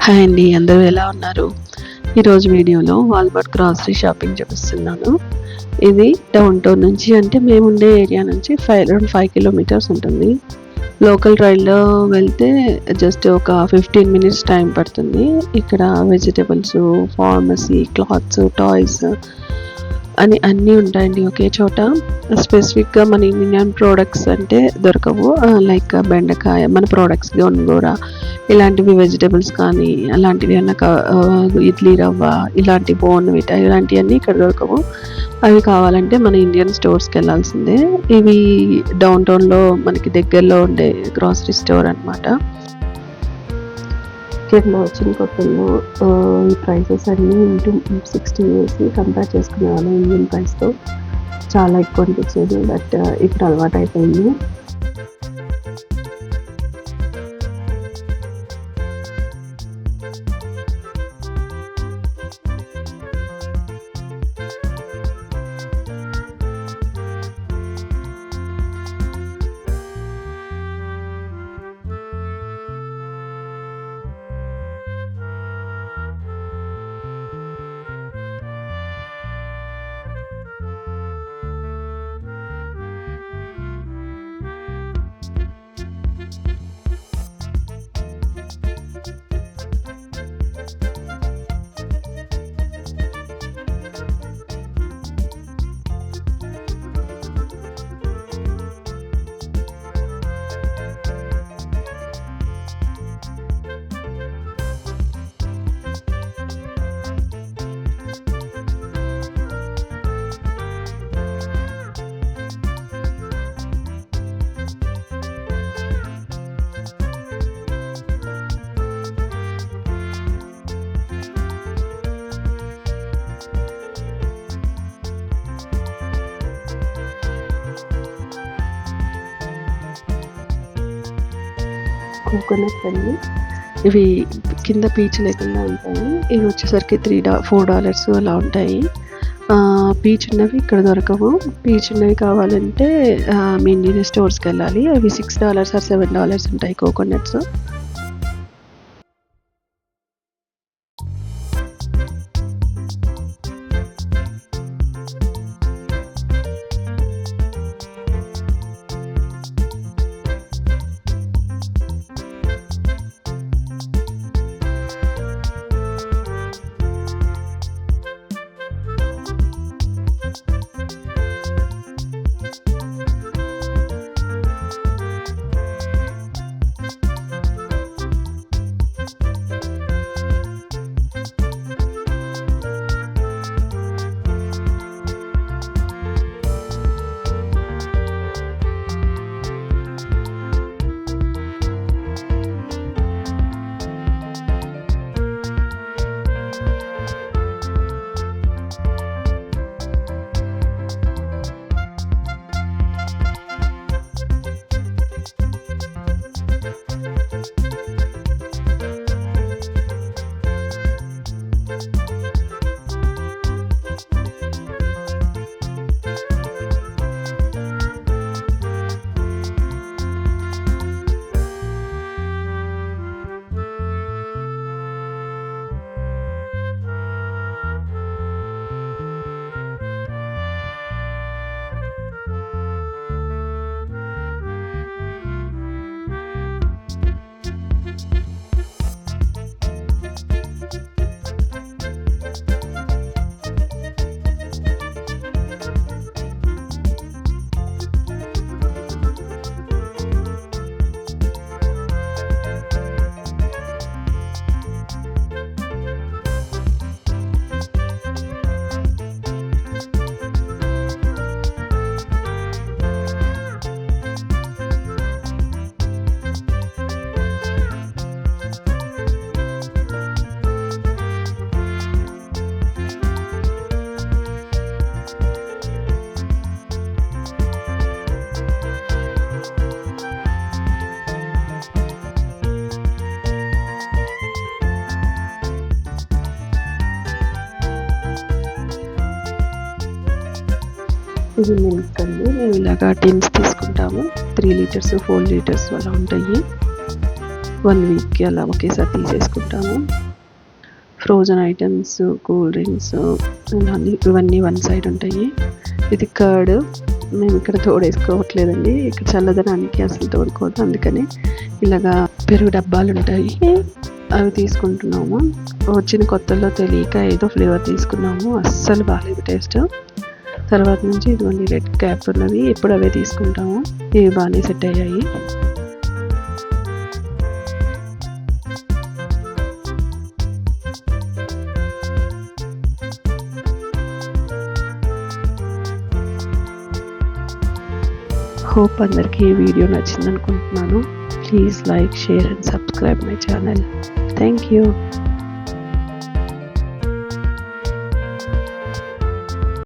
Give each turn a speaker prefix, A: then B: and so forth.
A: Hi అండి, అందరూ ఎలా ఉన్నారు? ఈరోజు వీడియోలో వాల్మార్ట్ గ్రాసరీ షాపింగ్ చూపిస్తున్నాను. ఇది డౌన్ టౌన్ నుంచి, అంటే మేముండే ఏరియా నుంచి 5 కిలోమీటర్స్ ఉంటుంది. లోకల్ రైల్లో వెళ్తే జస్ట్ ఒక 15 మినిట్స్ టైం పడుతుంది. ఇక్కడ వెజిటబుల్స్, ఫార్మసీ, క్లాత్స్, టాయ్స్ అని అన్నీ ఉంటాయండి ఒకే చోట. స్పెసిఫిక్గా మన ఇండియన్ ప్రోడక్ట్స్ అంటే దొరకవు. లైక్ బెండకాయ, మన ప్రోడక్ట్స్ గోంగూర, ఇలాంటివి వెజిటబుల్స్ కానీ అలాంటివి ఇడ్లీ రవ్వ, ఇలాంటి బోర్న్‌విటా ఇలాంటివన్నీ ఇక్కడ దొరకవు. అవి కావాలంటే మన ఇండియన్ స్టోర్స్కి వెళ్ళాల్సిందే. ఇవి డౌన్ టౌన్లో మనకి దగ్గరలో ఉండే గ్రాసరీ స్టోర్ అనమాట. కింద వచ్చిన కొత్తల్లో ఈ ప్రైసెస్ అన్నీ ఇంటూ 60 వేసి కంపేర్ చేసుకునే వాళ్ళం ఇండియన్ ప్రైస్తో. చాలా ఎక్కువ అనిపించేది, బట్ ఇప్పుడు అలవాటు అయిపోయింది. కోకోనట్స్ అండి, ఇవి కింద పీచ్ లేకుండా ఉంటాయి. ఇవి వచ్చేసరికి $4 అలా ఉంటాయి. పీచ్ ఉన్నవి ఇక్కడ దొరకవు. పీచ్ ఉన్నవి కావాలంటే మీ ఇండియన్ స్టోర్స్కి వెళ్ళాలి. అవి $6 or $7 ఉంటాయి కోకోనట్స్. ఇది మిల్క్ అండి. మేము ఇలాగా టిన్స్ తీసుకుంటాము. 3 లీటర్స్ 4 లీటర్స్ అలా ఉంటాయి. 1 వీక్కి అలా ఒకేసారి తీసేసుకుంటాము. ఫ్రోజన్ ఐటమ్స్, కూల్ డ్రింక్స్ ఇవన్నీ వన్ సైడ్ ఉంటాయి. ఇది కర్డ్, మేము ఇక్కడ తోడేసుకోవట్లేదండి, ఇక్కడ చల్లదనానికి అసలు తోడుకోవద్దు, అందుకని ఇలాగా పెరుగు డబ్బాలు ఉంటాయి అవి తీసుకుంటున్నాము. వచ్చిన కొత్తలో తెలియక ఏదో ఫ్లేవర్ తీసుకున్నాము, అస్సలు బాగాలేదు టేస్ట్. తర్వాత నుంచి ఇదిగోండి రెడ్ క్యాప్ ఉన్నవి, ఎప్పుడు అవే తీసుకుంటాము. ఇవి బాగానే సెట్ అయ్యాయి. హోప్ అందరికీ ఈ వీడియో నచ్చింది అనుకుంటున్నాను. Please like, share and subscribe my channel. Thank you.